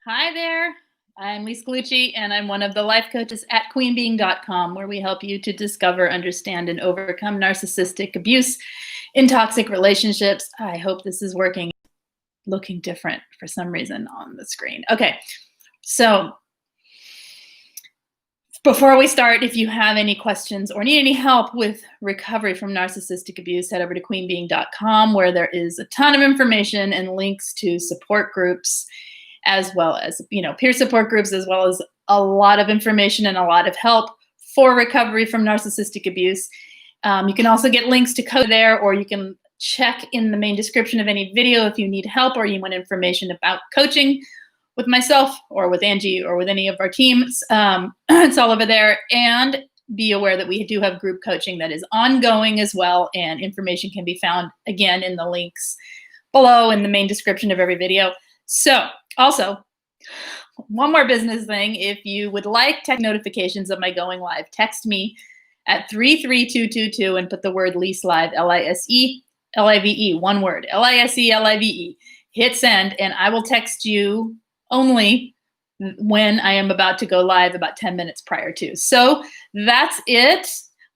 Hi there. I'm Lise Colucci, and I'm one of the life coaches at queenbeing.com, where we help you to discover, understand, and overcome narcissistic abuse in toxic relationships. I hope this is working. Looking different for some reason on the screen. Okay, so before we start, if you have any questions or need any help with recovery from narcissistic abuse, head over to queenbeing.com, where there is a ton of information and links to support groups, as well as, peer support groups, as well as a lot of information and a lot of help for recovery from narcissistic abuse. You can also get links to code there, or you can check in the main description of any video if you need help or you want information about coaching with myself or with Angie or with any of our teams. It's all over there. And be aware that we do have group coaching that is ongoing as well, and information can be found again in the links below in the main description of every video. So also, one more business thing: if you would like text notifications of my going live, text me at 33222 and put the word Lise Live, L-I-S-E-L-I-V-E, one word, L-I-S-E-L-I-V-E. Hit send, and I will text you only when I am about to go live, about 10 minutes prior to. So that's it.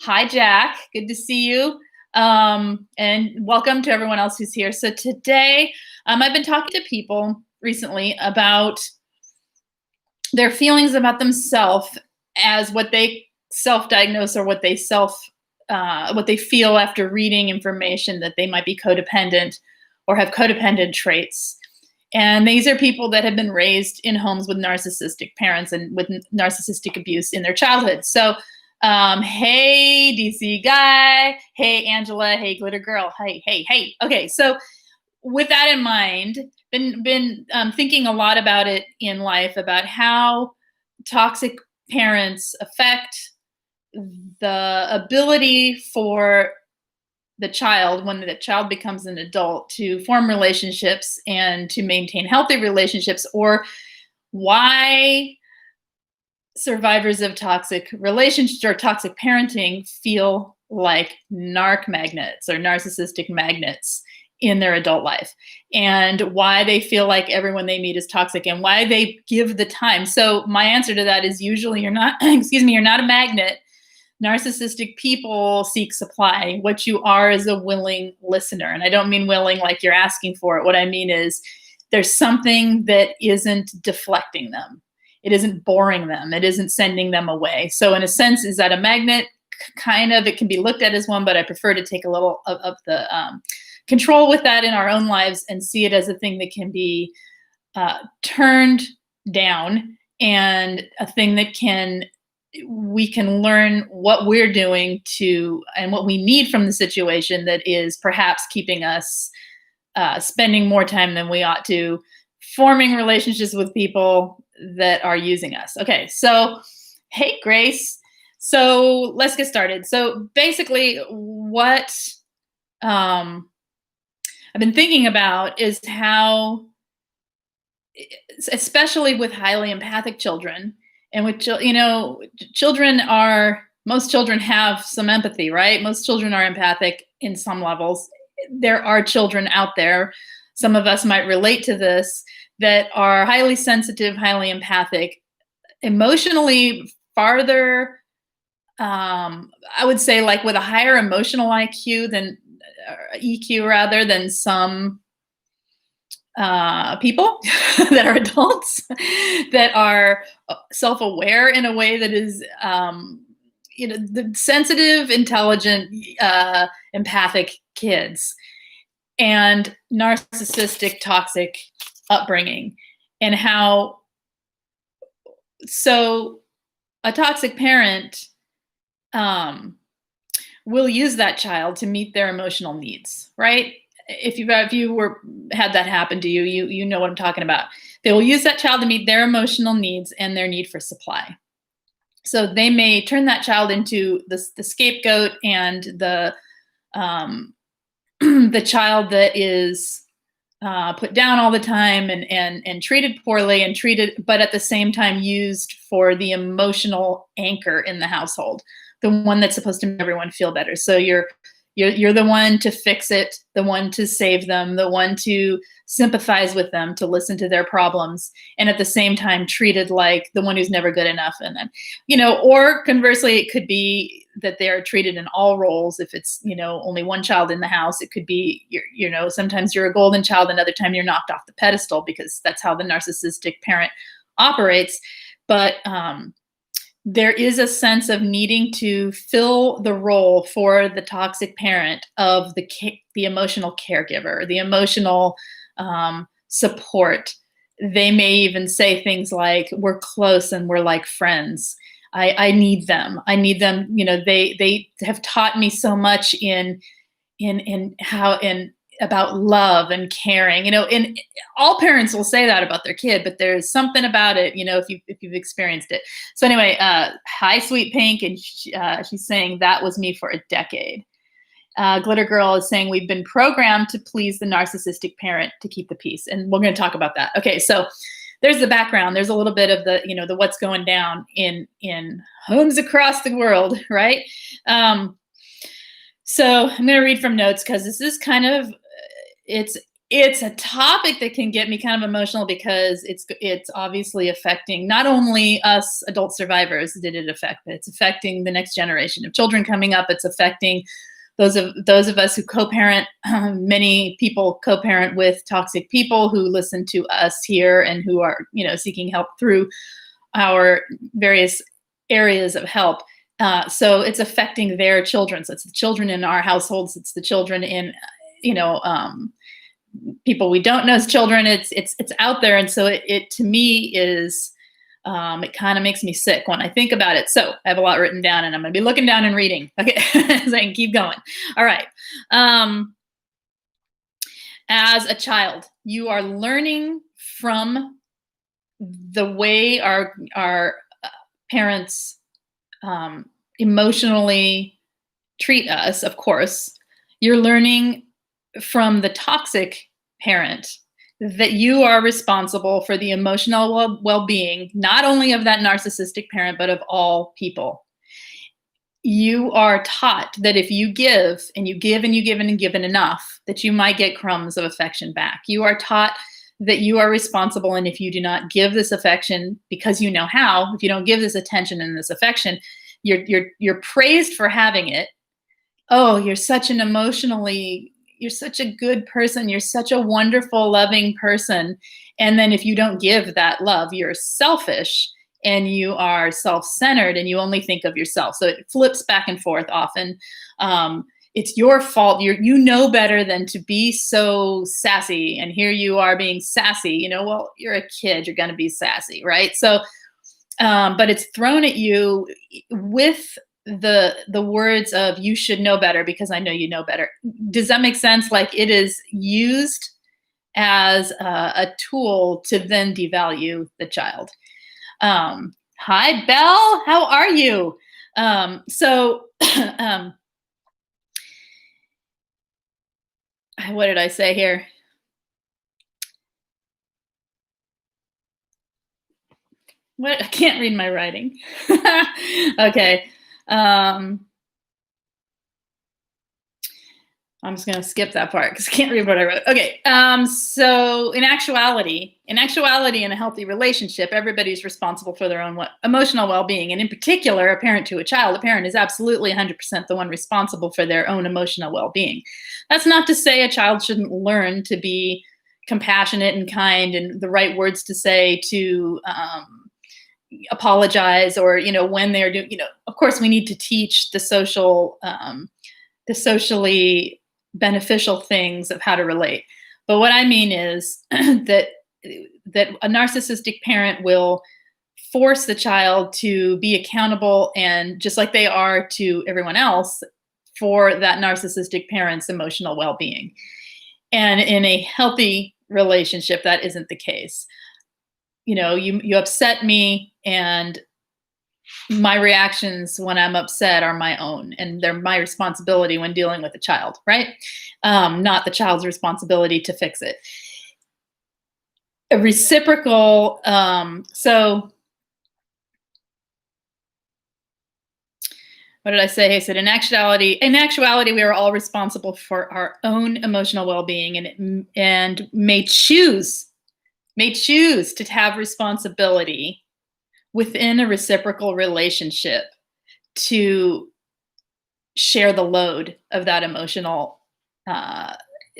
Hi, Jack. Good to see you. And welcome to everyone else who's here. So today, I've been talking to people recently about their feelings about themselves as what they self-diagnose, or what they feel after reading information that they might be codependent or have codependent traits. And these are people that have been raised in homes with narcissistic parents and with narcissistic abuse in their childhood. So, hey, DC guy. Hey, Angela. Hey, glitter girl. Hey. Okay, so with that in mind, been thinking a lot about it in life, about how toxic parents affect the ability for the child, when the child becomes an adult, to form relationships and to maintain healthy relationships, or why survivors of toxic relationships or toxic parenting feel like narc magnets or narcissistic magnets in their adult life, and why they feel like everyone they meet is toxic, and why they give the time. So my answer to that is usually you're not, you're not a magnet. Narcissistic people seek supply. What you are is a willing listener. And I don't mean willing like you're asking for it. What I mean is there's something that isn't deflecting them. It isn't boring them. It isn't sending them away. So in a sense, is that a magnet? Kind of. It can be looked at as one, but I prefer to take a little of the control with that in our own lives and see it as a thing that can be turned down, and a thing that we can learn what we're doing to, and what we need from the situation that is perhaps keeping us spending more time than we ought to, forming relationships with people that are using us. Okay, so hey, Grace. So let's get started. So basically what I've been thinking about is how, especially with highly empathic children, and with most children have some empathy, right? Most children are empathic in some levels. There are children out there, some of us might relate to this, that are highly sensitive, highly empathic, emotionally farther, I would say, like with a higher emotional IQ than EQ rather than some people that are adults, that are self-aware in a way that is, the sensitive, intelligent, empathic kids, and narcissistic, toxic upbringing, and how, so a toxic parent will use that child to meet their emotional needs, right? If you had that happen to you, you know what I'm talking about. They will use that child to meet their emotional needs and their need for supply. So they may turn that child into the scapegoat and the the child that is put down all the time and treated poorly, but at the same time used for the emotional anchor in the household, the one that's supposed to make everyone feel better. So You're the one to fix it, the one to save them, the one to sympathize with them, to listen to their problems, and at the same time treated like the one who's never good enough. And then, or conversely, it could be that they are treated in all roles. If it's, only one child in the house, it could be, sometimes you're a golden child, another time you're knocked off the pedestal, because that's how the narcissistic parent operates. But there is a sense of needing to fill the role for the toxic parent of the emotional caregiver, the emotional support. They may even say things like, "We're close and we're like friends. I need them. I need them." They have taught me so much in about love and caring. And all parents will say that about their kid, but there's something about it, if you've experienced it. So anyway, hi, Sweet Pink, and she's saying that was me for a decade. Glitter Girl is saying we've been programmed to please the narcissistic parent to keep the peace, and we're going to talk about that. Okay, so there's the background. There's a little bit of the the what's going down in homes across the world, right? So I'm going to read from notes, because this is kind of it's a topic that can get me kind of emotional, because it's obviously affecting not only us adult survivors did it affect, but it's affecting the next generation of children coming up. It's affecting those of us who co-parent. Many people co-parent with toxic people who listen to us here and who are seeking help through our various areas of help. So it's affecting their children. So it's the children in our households. It's the children in people we don't know as children. It's out there, and so it to me is it kind of makes me sick when I think about it. So I have a lot written down, and I'm going to be looking down and reading. Okay, so I can keep going. All right. As a child, you are learning from the way our parents emotionally treat us. Of course, you're learning from the toxic parent that you are responsible for the emotional well-being, not only of that narcissistic parent, but of all people. You are taught that if you give and you give and you give and give enough, that you might get crumbs of affection back. You are taught that you are responsible, and if you do not give this affection because you know how, if you don't give this attention and this affection, you're praised for having it. Oh, you're such a good person. You're such a wonderful, loving person. And then if you don't give that love, you're selfish and you are self-centered and you only think of yourself. So it flips back and forth often. It's your fault. You know better than to be so sassy. And here you are being sassy. Well, you're a kid. You're going to be sassy, right? So, but it's thrown at you with the words of, you should know better because I know you know better. Does that make sense? Like, it is used as a tool to then devalue the child. Hi, Belle, how are you? What did I say here? What? I can't read my writing. Okay. I'm just going to skip that part because I can't read what I wrote. Okay. So in actuality, in a healthy relationship, everybody's responsible for their own emotional well-being. And in particular, a parent to a child, a parent is absolutely 100% the one responsible for their own emotional well-being. That's not to say a child shouldn't learn to be compassionate and kind and the right words to say to apologize, or, when they're doing, of course we need to teach the socially beneficial things of how to relate. But what I mean is that a narcissistic parent will force the child to be accountable, and just like they are to everyone else, for that narcissistic parent's emotional well-being. And in a healthy relationship, that isn't the case. You upset me, and my reactions when I'm upset are my own, and they're my responsibility when dealing with a child, right? Not the child's responsibility to fix it. A reciprocal, what did I say? I said, in actuality, we are all responsible for our own emotional well-being, and may choose to have responsibility within a reciprocal relationship to share the load of that emotional.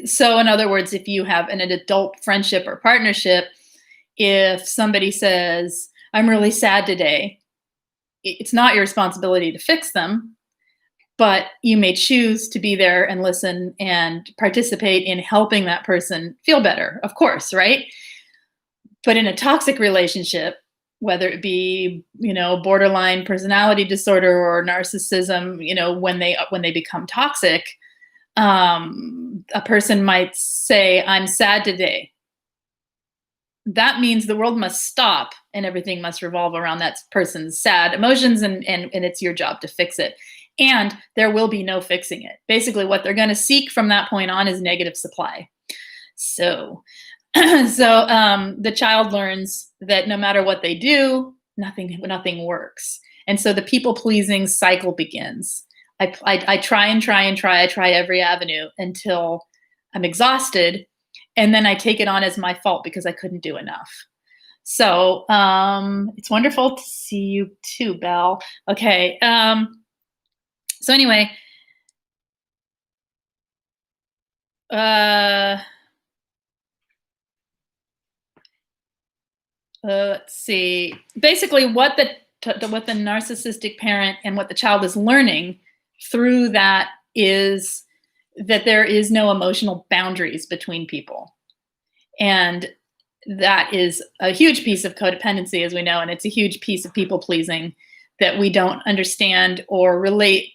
So, in other words, if you have an adult friendship or partnership, if somebody says, "I'm really sad today," it's not your responsibility to fix them, but you may choose to be there and listen and participate in helping that person feel better, of course, right? But in a toxic relationship, whether it be, borderline personality disorder or narcissism, when they become toxic, a person might say, "I'm sad today." That means the world must stop and everything must revolve around that person's sad emotions, and it's your job to fix it. And there will be no fixing it. Basically, what they're going to seek from that point on is negative supply. So, the child learns that no matter what they do, nothing works. And so the people pleasing cycle begins. I try and try and try. I try every avenue until I'm exhausted. And then I take it on as my fault because I couldn't do enough. So it's wonderful to see you too, Belle. Okay. So anyway, let's see. Basically, what the narcissistic parent and what the child is learning through that is that there is no emotional boundaries between people. And that is a huge piece of codependency, as we know, and it's a huge piece of people pleasing, that we don't understand or relate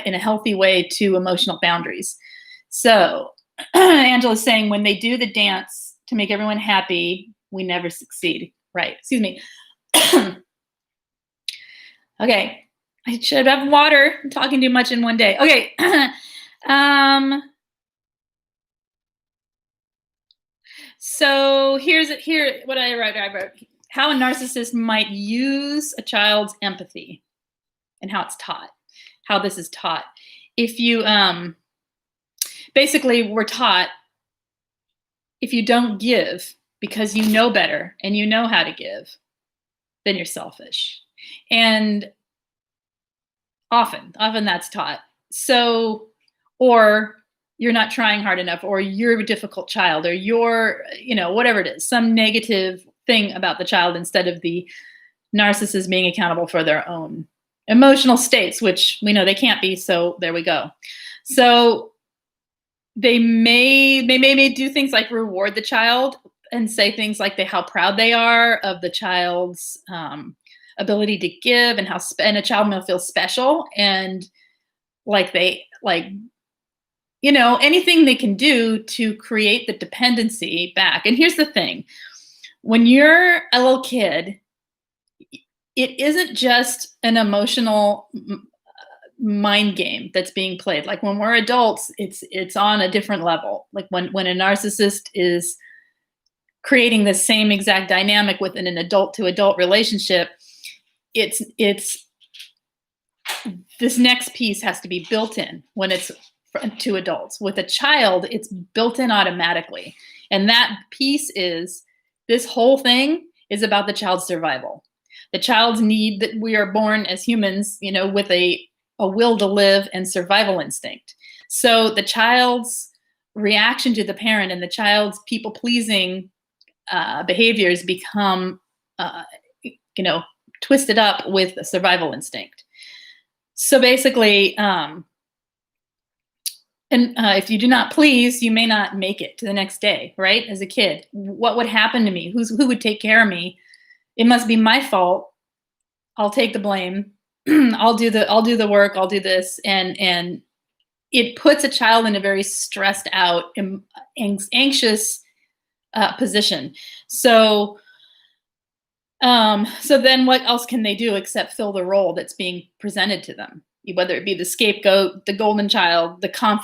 in a healthy way to emotional boundaries. So Angela's saying, when they do the dance to make everyone happy, we never succeed. Right. Excuse me. Okay. I should have water. I'm talking too much in one day. Okay. So here what I wrote. How a narcissist might use a child's empathy and how it's taught. How this is taught. If you basically, we're taught, if you don't give because you know better and you know how to give, then you're selfish. And often that's taught. So, or you're not trying hard enough, or you're a difficult child, or you're, whatever it is, some negative thing about the child, instead of the narcissist being accountable for their own emotional states, which we know they can't be. So there we go. So they may do things like reward the child and say things like how proud they are of the child's ability to give, and and a child may feel special, and anything they can do to create the dependency back. And here's the thing: when you're a little kid, it isn't just an emotional mind game that's being played. Like when we're adults, it's on a different level. Like when a narcissist is creating the same exact dynamic within an adult to adult relationship, it's this next piece has to be built in when it's to adults. With a child, it's built in automatically. And that piece is, this whole thing is about the child's survival. The child's need, that we are born as humans, with a will to live and survival instinct. So the child's reaction to the parent and the child's people pleasing behaviors become, twisted up with a survival instinct. So basically, if you do not please, you may not make it to the next day, right? As a kid, what would happen to me? Who would take care of me? It must be my fault. I'll take the blame. I'll do the work. I'll do this. And it puts a child in a very stressed out, anxious position. So then what else can they do except fill the role that's being presented to them? Whether it be the scapegoat, the golden child, the confidant,